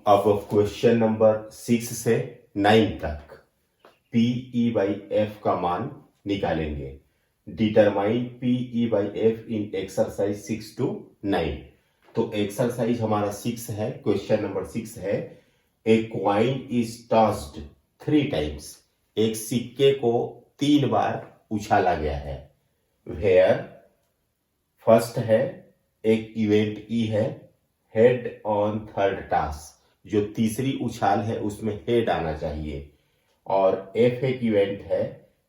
अब question number 6 से 9 तक पी ई बाई एफ का मान निकालेंगे। Determine P E by F in exercise 6 to 9। तो एक्सरसाइज हमारा 6 है, क्वेश्चन नंबर 6 है। ए क्वाइन इज टॉस्ड 3 टाइम्स। एक सिक्के को 3 बार उछाला गया है। वेयर फर्स्ट है, एक इवेंट ई है, हेड ऑन थर्ड टॉस। जो तीसरी उछाल है उसमें हेड आना चाहिए। और एफ एक इवेंट है,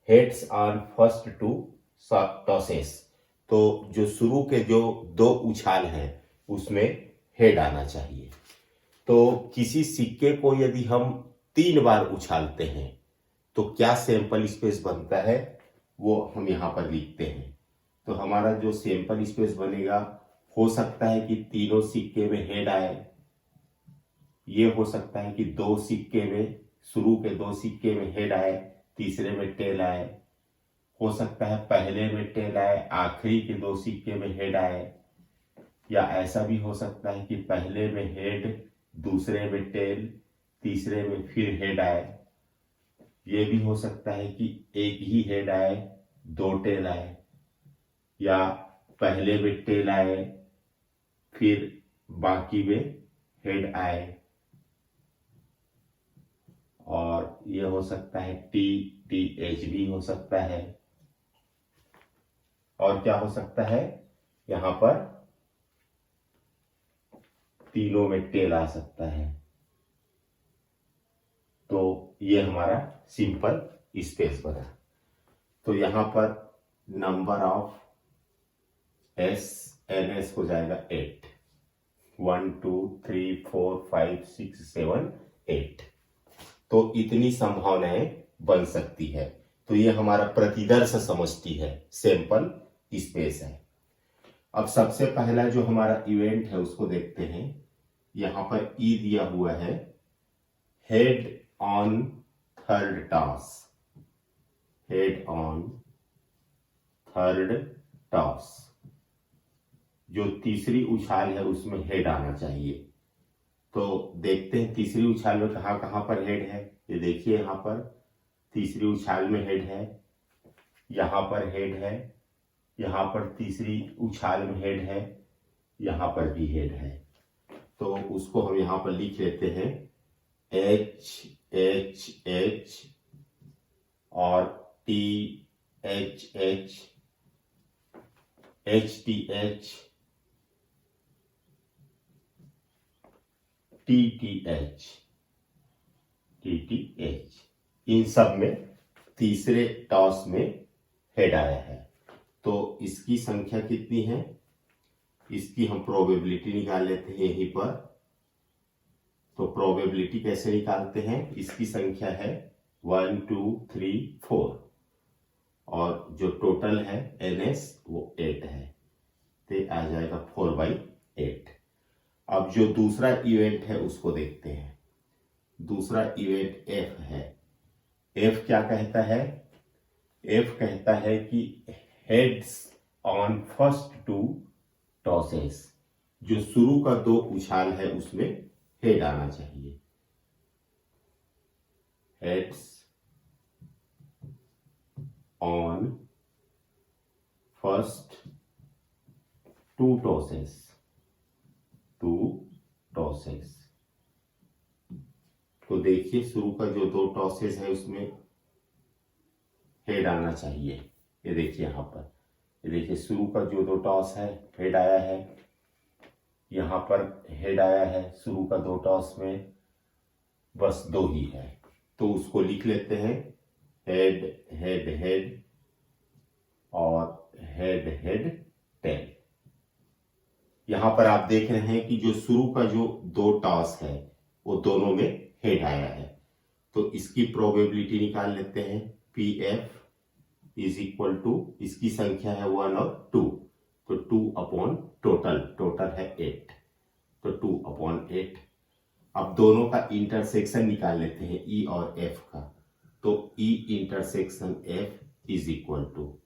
हेड्स ऑन फर्स्ट 2 टॉसेस। तो जो शुरू के जो 2 उछाल हैं उसमें हेड आना चाहिए। तो किसी सिक्के को यदि हम 3 बार उछालते हैं तो क्या सैंपल स्पेस बनता है वो हम यहां पर लिखते हैं। तो हमारा जो सैंपल स्पेस बनेगा, हो सकता है कि तीनों सिक्के में हेड आए, ये हो सकता है कि 2 सिक्के में, शुरू के 2 सिक्के में हेड आए, तीसरे में टेल आए। हो सकता है पहले में टेल आए, आखिरी के 2 सिक्के में हेड आए। या ऐसा भी हो सकता है कि पहले में हेड, दूसरे में टेल, तीसरे में फिर हेड आए। ये भी हो सकता है कि एक ही हेड आए, 2 टेल आए, या पहले में टेल आए फिर बाकी में हेड आए। और ये हो सकता है टी टी एच भी हो सकता है। और क्या हो सकता है, यहां पर तीनों में टेल आ सकता है। तो ये हमारा सिंपल स्पेस बना। तो यहां पर number of S N S हो जाएगा 8। 1 2 3 4 5 6 7 8। तो इतनी संभावनाएं बन सकती है। तो ये हमारा प्रतिदर्श समष्टि है, सैंपल स्पेस है। अब सबसे पहला जो हमारा इवेंट है उसको देखते हैं। यहां पर ई दिया हुआ है, head on third toss. Head on third toss, जो तीसरी उछाल है उसमें हेड आना चाहिए। तो देखते हैं तीसरी उछाल में कहां कहां पर हेड है। ये देखिए, यहां पर तीसरी उछाल में हेड है, यहां पर हेड है, यहां पर तीसरी उछाल में हेड है, यहां पर भी हेड है। तो उसको हम यहां पर लिख लेते हैं एच एच एच और T H H, H T H, T T H, T T H. इन सब में तीसरे टॉस में हेड आया है। तो इसकी संख्या कितनी है, इसकी हम प्रोबेबिलिटी निकाल लेते हैं यहीं पर। तो प्रोबेबिलिटी कैसे निकालते हैं, इसकी संख्या है 1 2 3 4 और जो टोटल है NS वो 8 है। तो आ जाएगा 4/8। अब जो दूसरा इवेंट है उसको देखते हैं। दूसरा इवेंट F है। F क्या कहता है, F कहता है कि हेड्स ऑन फर्स्ट 2 टॉसेस। जो शुरू का 2 उछाल है उसमें हेड आना चाहिए। Heads on first 2 tosses, 2 tosses. तो देखिए, शुरू का जो 2 टॉसेस है उसमें हेड आना चाहिए। ये देखिए यहां पर, ये देखिए शुरू का जो 2 टॉस है हेड आया है, यहां पर हेड आया है। शुरू का 2 टॉस में बस 2 ही है। तो उसको लिख लेते हैं हेड हेड हेड और हेड हेड टेल। यहां पर आप देख रहे हैं कि जो शुरू का जो 2 टॉस है वो दोनों में हेड आया है। तो इसकी प्रोबेबिलिटी निकाल लेते हैं। P F is equal to, इसकी संख्या है 1 और 2, तो 2 अपॉन टोटल, टोटल है 8, तो 2 अपॉन 8। अब दोनों का इंटरसेक्शन निकाल लेते हैं ई और एफ का। तो E intersection F is equal to,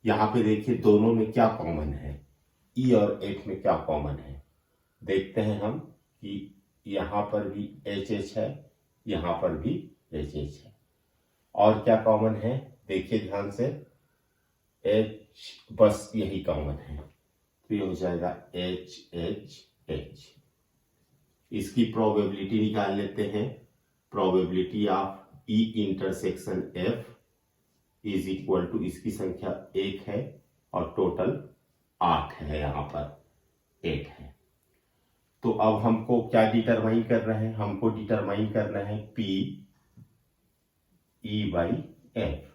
यहां पे देखिए दोनों में क्या कॉमन है, ई और एफ में क्या कॉमन है। देखते हैं हम कि यहाँ पर भी एच एच है, यहाँ पर भी एच एच है। और क्या कॉमन है देखिए ध्यान से, एच, बस यही कॉमन है, तो ये हो जाएगा एच एच एच। इसकी प्रोबेबिलिटी निकाल लेते हैं। Probability of E intersection F is equal to, इसकी संख्या 1 है और टोटल 8 है, यहां पर 8 है। तो अब हमको क्या डिटरमाइन कर रहे हैं, हमको डिटरमाइन करना है पी ई बाई एफ।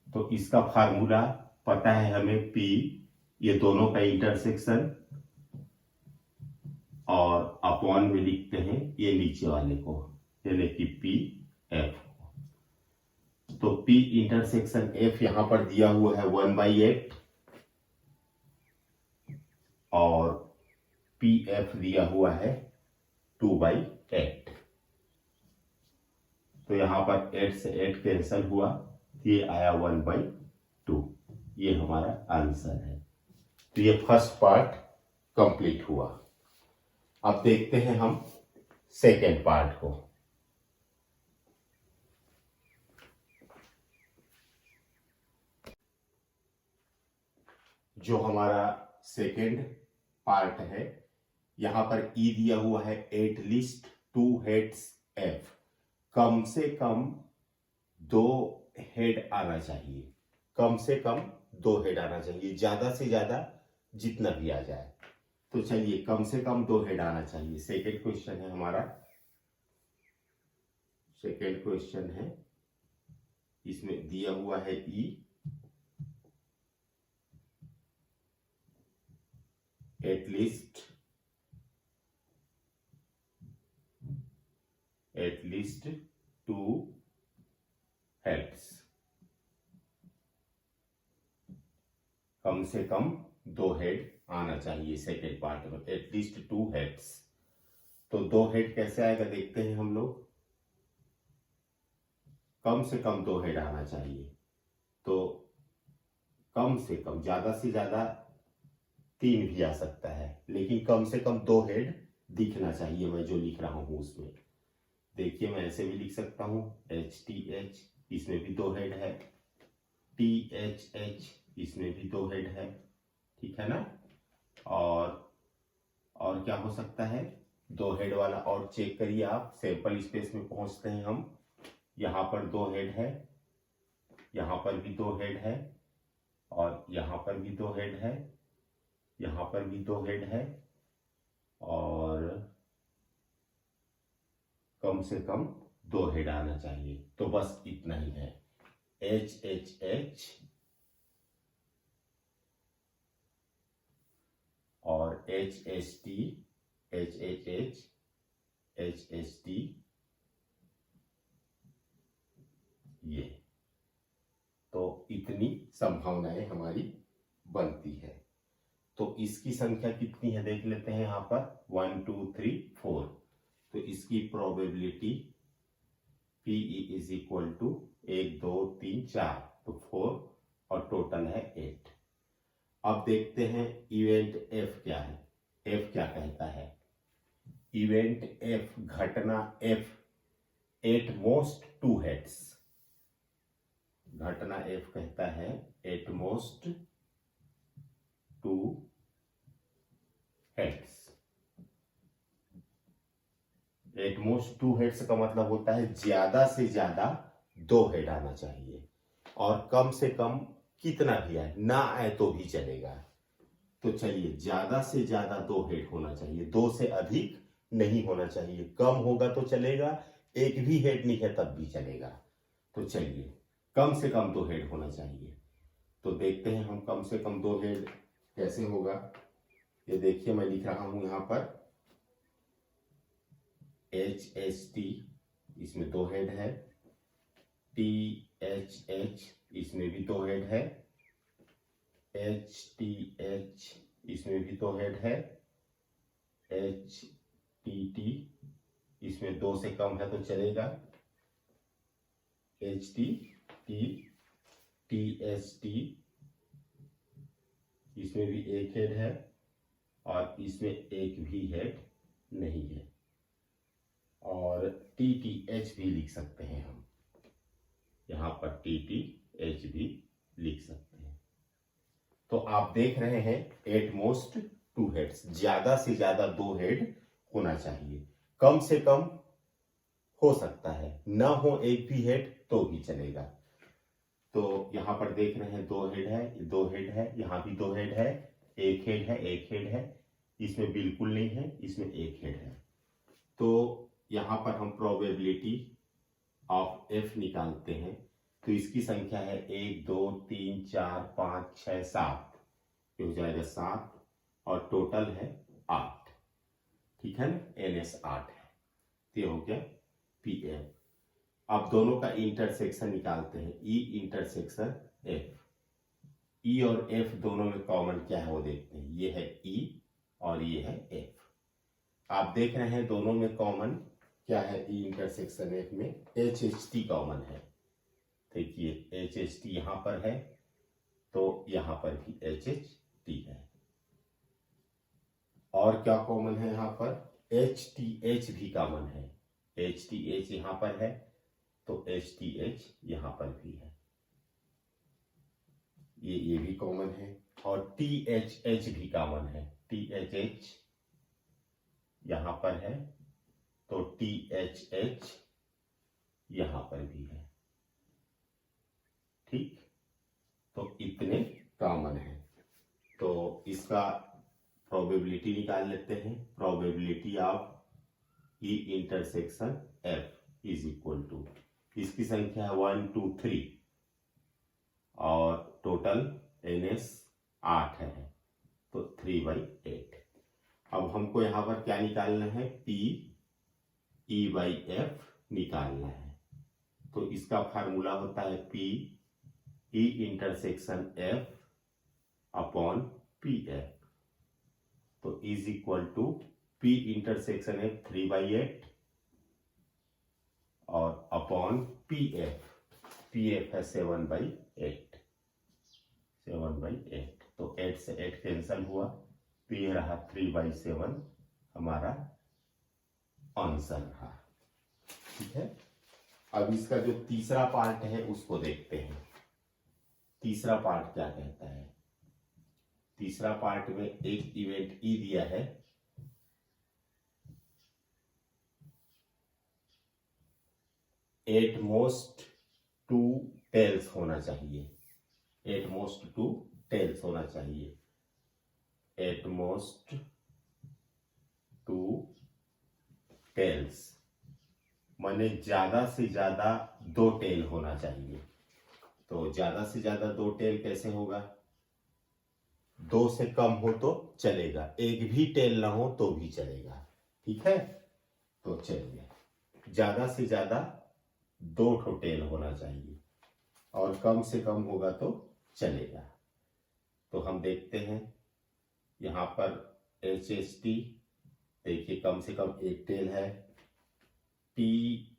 तो इसका फार्मूला पता है हमें, पी ये दोनों का इंटरसेक्शन और अपॉन में लिखते हैं ये नीचे वाले को, यानी कि पी एफ। तो P इंटरसेक्शन F यहां पर दिया हुआ है 1/8 और PF दिया हुआ है 2/8। तो यहां पर 8 से 8 कैंसल हुआ, ये आया 1/2। ये हमारा आंसर है। तो ये फर्स्ट पार्ट कंप्लीट हुआ। अब देखते हैं हम सेकेंड पार्ट को। जो हमारा सेकेंड पार्ट है, यहां पर ई दिया हुआ है एटलीस्ट 2 हेड्स एफ, कम से कम 2 हेड आना चाहिए, कम से कम 2 हेड आना चाहिए, ज्यादा से ज्यादा जितना भी आ जाए। तो चलिए कम से कम 2 हेड आना चाहिए। सेकेंड क्वेश्चन है हमारा, सेकेंड क्वेश्चन है, इसमें दिया हुआ है ई एटलीस्ट 2 हेड्स, कम से कम 2 हेड आना चाहिए। सेकेंड पार्ट में एटलीस्ट 2 हेड्स। तो 2 हेड कैसे आएगा देखते हैं हम लोग। कम से कम 2 हेड आना चाहिए, तो कम से कम, ज्यादा से ज्यादा 3 भी आ सकता है, लेकिन कम से कम 2 हेड दिखना चाहिए। मैं जो लिख रहा हूं उसमें देखिए, मैं ऐसे भी लिख सकता हूं एच टी एच, इसमें भी 2 हेड है, टी एच एच, इसमें भी 2 हेड है, ठीक है ना। और क्या हो सकता है, 2 हेड वाला और चेक करिए आप, सैंपल स्पेस में पहुंचते हैं हम। यहां पर 2 हेड है, यहां पर भी 2 हेड है, और यहां पर भी 2 हेड है, यहां पर भी 2 हेड है, और कम से कम 2 हेड आना चाहिए। तो बस इतना ही है, एच एच एच और H H T, H H H, H H T, ये। तो इतनी संभावनाएं हमारी बनती है। तो इसकी संख्या कितनी है देख लेते हैं, यहां पर 1 2 3 4। तो इसकी probability P E is equal to 1 2 3 4, तो 4 और टोटल है 8। अब देखते हैं इवेंट एफ क्या है, एफ क्या कहता है। इवेंट एफ, घटना एफ, एट मोस्ट 2 हेड्स। घटना एफ कहता है at most 2 heads. At most 2 heads का मतलब होता है ज्यादा से ज्यादा 2 हेड आना चाहिए, और कम से कम कितना भी आए, ना आए तो भी चलेगा। तो चलिए, ज्यादा से ज्यादा 2 हेड होना चाहिए, 2 से अधिक नहीं होना चाहिए। कम होगा तो चलेगा, एक भी हेड नहीं है तब भी चलेगा। तो चलिए, कम से कम 2 हेड होना चाहिए। तो देखते हैं हम कम से कम 2 हेड कैसे होगा। ये देखिए, मैं लिख रहा हूं यहां पर एच एच टी, इसमें 2 हेड है, टी एच एच, इसमें भी 2 हेड है, एच टी एच, इसमें भी 2 हेड है, एच टी टी, इसमें 2 से कम है तो चलेगा, H T T, T H T, इसमें भी 1 हेड है, और इसमें एक भी हेड नहीं है। और TTH भी लिख सकते हैं हम, यहाँ पर TTH भी लिख सकते हैं। तो आप देख रहे हैं एट मोस्ट 2 हेड्स, ज्यादा से ज्यादा 2 हेड होना चाहिए, कम से कम हो सकता है न हो एक भी हेड तो भी चलेगा। तो यहां पर देख रहे हैं 2 हेड है, 2 हेड है, यहां भी 2 हेड है, एक हेड है, एक हेड है, इसमें बिल्कुल नहीं है, इसमें एक हेड है। तो यहां पर हम प्रोबेबिलिटी ऑफ एफ निकालते हैं। तो इसकी संख्या है 1 2 3 4 5 6 7, ये हो जाएगा 7 और टोटल है 8, ठीक है ना, NS 8 है, तो ये हो गया PF। अब दोनों का इंटरसेक्शन निकालते हैं, E इंटरसेक्शन F। E और F दोनों में कॉमन क्या है वो देखते हैं, ये है E और ये है F। आप देख रहे हैं दोनों में कॉमन क्या है, E इंटरसेक्शन F में HHT कॉमन है। देखिए HHT यहां पर है तो यहां पर भी HHT है। और क्या कॉमन है, यहां पर HTH भी कॉमन है, HTH यहां पर है तो HTH यहां पर भी है, ये भी कॉमन है। और THH भी कॉमन है, THH यहां पर है तो THH यहां पर भी है, ठीक। तो इतने कॉमन है। तो इसका प्रोबेबिलिटी निकाल लेते हैं। Probability of E intersection F is equal to, इसकी संख्या है 1 2 3 और टोटल NS 8 है तो 3/8। अब हमको यहां पर क्या निकालना है, PE/F निकालना है। तो इसका फार्मूला होता है PE intersection F upon PF। तो is equal to P intersection F 3/8 और अपॉन PF है 7/8, 7/8। तो 8 से 8 कैंसल हुआ तो ये रहा 3/7 हमारा आंसर रहा, ठीक है। अब इसका जो तीसरा पार्ट है उसको देखते हैं। तीसरा पार्ट क्या कहता है, तीसरा पार्ट में एक इवेंट E दिया है, एट मोस्ट 2 टेल्स होना चाहिए, एट मोस्ट 2 टेल्स होना चाहिए, एट मोस्ट 2 टेल्स माने ज्यादा से ज्यादा 2 टेल होना चाहिए। तो ज्यादा से ज्यादा 2 टेल कैसे होगा, 2 से कम हो तो चलेगा, एक भी टेल ना हो तो भी चलेगा, ठीक है। तो चलिए, ज्यादा से ज्यादा 2 ठो टेल होना चाहिए और कम से कम होगा तो चलेगा। तो हम देखते हैं यहां पर HHT, देखिए कम से कम एक टेल है, THH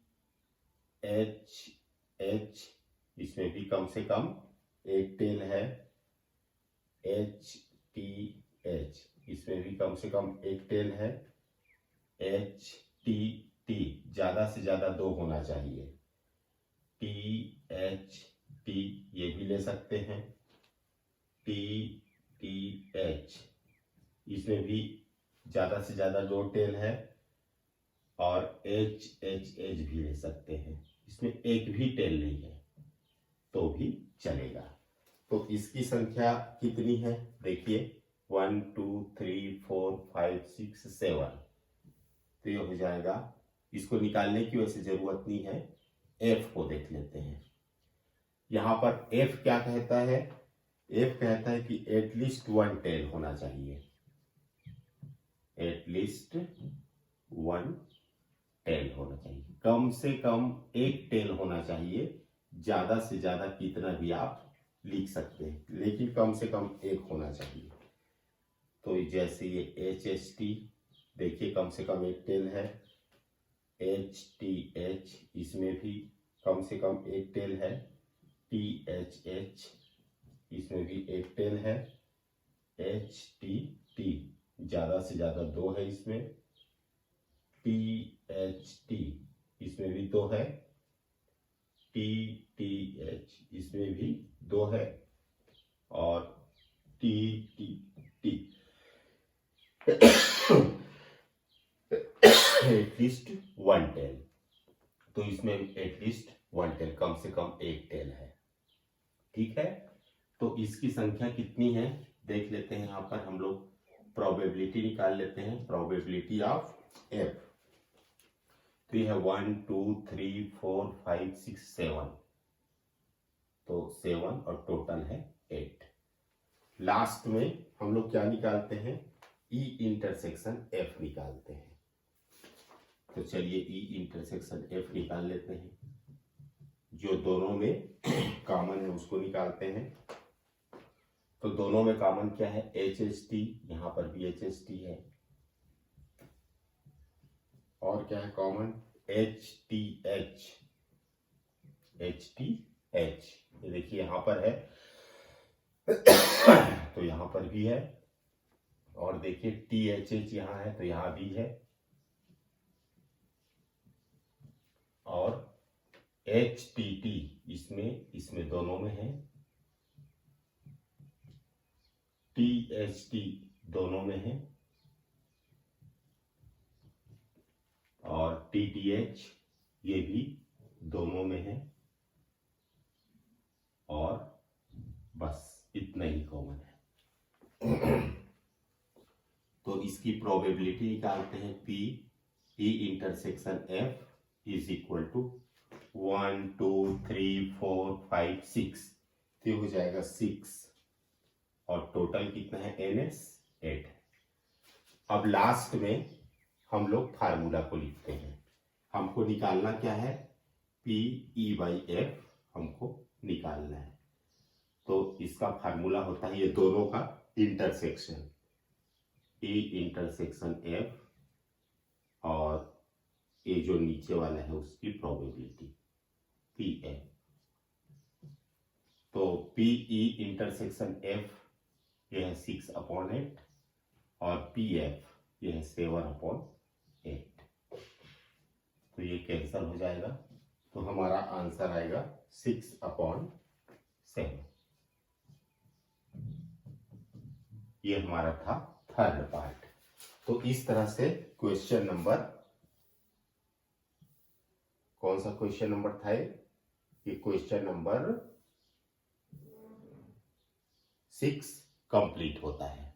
इसमें भी कम से कम एक टेल है, HTH इसमें भी कम से कम एक टेल है, HTT ज्यादा से ज्यादा 2 होना चाहिए, THT ये भी ले सकते हैं, TTH इसमें भी ज्यादा से ज्यादा 2 टेल है और HHH भी ले सकते हैं, इसमें एक भी टेल नहीं है तो भी चलेगा। तो इसकी संख्या कितनी है, देखिए 1 2 3 4 5 6 7, तो ये हो जाएगा। इसको निकालने की वैसे जरूरत नहीं है, F को देख लेते हैं। यहां पर F क्या कहता है, F कहता है कि एटलीस्ट 1 टेल होना चाहिए, एटलीस्ट 1 टेल होना चाहिए, कम से कम एक टेल होना चाहिए, ज्यादा से ज्यादा कितना भी आप लिख सकते हैं, लेकिन कम से कम एक होना चाहिए। तो जैसे ये HHT देखिए कम से कम एक टेल है, HTH इसमें भी कम से कम एक टेल है, THH इसमें भी एक टेल है, HTT ज्यादा से ज्यादा 2 है इसमें, THT इसमें भी 2 है, TTH इसमें भी 2 है, और TTT एटलीस्ट 1 टेल। तो इसमें एटलीस्ट 1 टेल, कम से कम 1 टेल है। ठीक है, तो इसकी संख्या कितनी है देख लेते हैं। यहां पर हम लोग प्रोबेबिलिटी निकाल लेते हैं, प्रोबेबिलिटी ऑफ F। तो यह है 1 2 3 4 5 6 7, तो 7 और टोटल है 8। लास्ट में हम लोग क्या निकालते हैं, E इंटरसेक्शन F निकालते हैं। तो चलिए E इंटरसेक्शन F निकाल लेते हैं। जो दोनों में कॉमन है उसको निकालते हैं। तो दोनों में कॉमन क्या है, HHT, यहां पर भी HHT है, और क्या है कॉमन, HTH, HTH, ये देखिए यहां पर है तो यहां पर भी है, और देखिए THH यहां है तो यहां भी है, और HTT इसमें दोनों में है, THT दोनों में है, और TTH ये भी दोनों में है, और बस इतना ही कॉमन है। तो इसकी प्रोबेबिलिटी निकालते हैं, P E intersection F is equal to 1 2 3 4 5 6, तो हो जाएगा 6, और टोटल कितना है NS 8। अब लास्ट में हम लोग फार्मूला को लिखते हैं। हमको निकालना क्या है, PE/F हमको निकालना है। तो इसका फार्मूला होता है ये दोनों का इंटरसेक्शन, E इंटरसेक्शन F, और ये जो नीचे वाला है उसकी प्रोबेबिलिटी PF। तो PE इंटरसेक्शन F यह है 6/8, और PF यह है 7/8। तो ये कैंसल हो जाएगा, तो हमारा आंसर आएगा 6/7। ये हमारा था थर्ड पार्ट। तो इस तरह से क्वेश्चन नंबर, कौन सा क्वेश्चन नंबर था ये क्वेश्चन नंबर 6 कंप्लीट होता है।